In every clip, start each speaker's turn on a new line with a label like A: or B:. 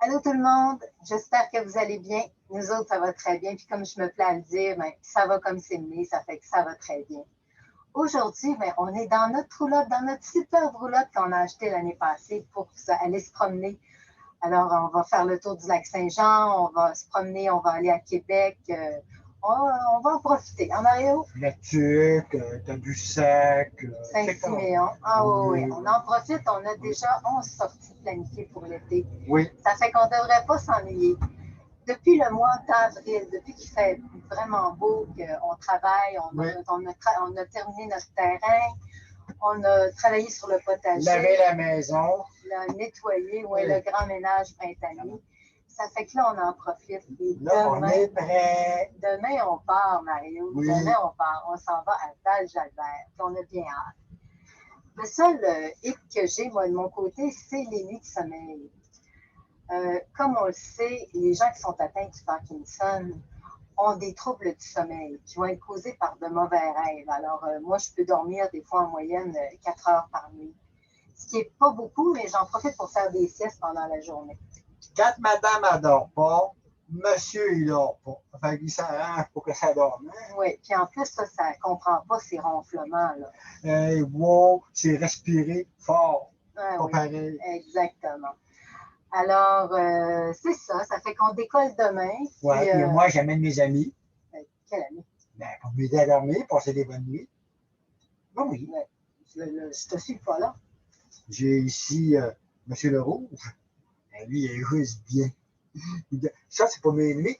A: Allô tout le monde, j'espère que vous allez bien. Nous autres, ça va très bien. Puis comme je me plais à le dire, ben, ça va comme c'est né, ça fait que ça va très bien. Aujourd'hui, ben, on est dans notre roulotte, dans notre superbe roulotte qu'on a achetée l'année passée pour aller se promener. Alors, on va faire le tour du lac Saint-Jean, on va se promener, on va aller à Québec. On va en profiter. En Mario?
B: La tuque, t'as du sac.
A: Saint-Siméon. Ah oui,
B: Oui.
A: on en profite. On a déjà 11 sorties planifiées pour l'été.
B: Oui.
A: Ça fait qu'on ne devrait pas s'ennuyer. Depuis le mois d'avril, depuis qu'il fait vraiment beau, qu'on travaille, on a terminé notre terrain, on a travaillé sur le potager.
B: Laver la maison.
A: Nettoyer, ouais, le grand ménage printanier. Ça fait que là, on en profite. Et
B: là, on est prêt.
A: Demain, on part, Mario.
B: Oui.
A: Demain, on part. On s'en va à Val-Jalbert. On a bien hâte. Le seul hic que j'ai, moi, de mon côté, c'est les nuits de sommeil. Comme on le sait, les gens qui sont atteints du Parkinson ont des troubles du sommeil qui vont être causés par de mauvais rêves. Alors, moi, je peux dormir des fois en moyenne 4 heures par nuit, ce qui n'est pas beaucoup, mais j'en profite pour faire des siestes pendant la journée.
B: Quand madame ne dort pas, monsieur, il dort pas. Enfin, il s'arrange pour que ça dorme. Hein?
A: Oui, puis en plus, ça ne comprend pas ces ronflements-là.
B: Wow, c'est respirer fort.
A: Ah,
B: pas
A: oui,
B: pareil.
A: Exactement. Alors, c'est ça. Ça fait qu'on décolle demain.
B: Oui, puis moi, j'amène mes amis.
A: Quel ami?
B: Ben, pour m'aider à dormir, passer des bonnes nuits. Ben oui.
A: Je te suis pas là.
B: J'ai ici M. Le Rouge. Ben, lui, il est juste bien. Ça, c'est pour mes nuits.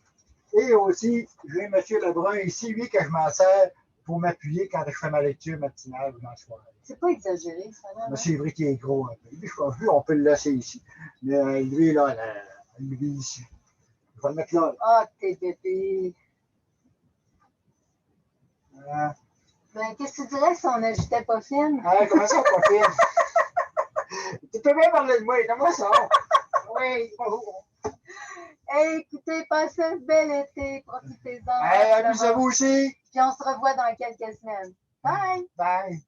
B: Et aussi, j'ai M. Lebrun ici, lui, que je m'en sers pour m'appuyer quand je fais ma lecture matinale ou dans le soir.
A: C'est pas exagéré, ça, là?
B: Mais c'est vrai qu'il est gros un peu. Lui, on peut le laisser ici. Mais lui, là, lui, ici. Je vais le mettre là.
A: Ah, t'es bébé. Ben, qu'est-ce que tu dirais si on n'ajoutait pas fine?
B: Ah, comment ça, pas fine? Tu peux bien parler de moi, comment ça? Oui.
A: Hey, écoutez, passez un bel été, profitez-en.
B: Hey, amusez-vous aussi.
A: Puis on se revoit dans quelques semaines. Bye!
B: Bye!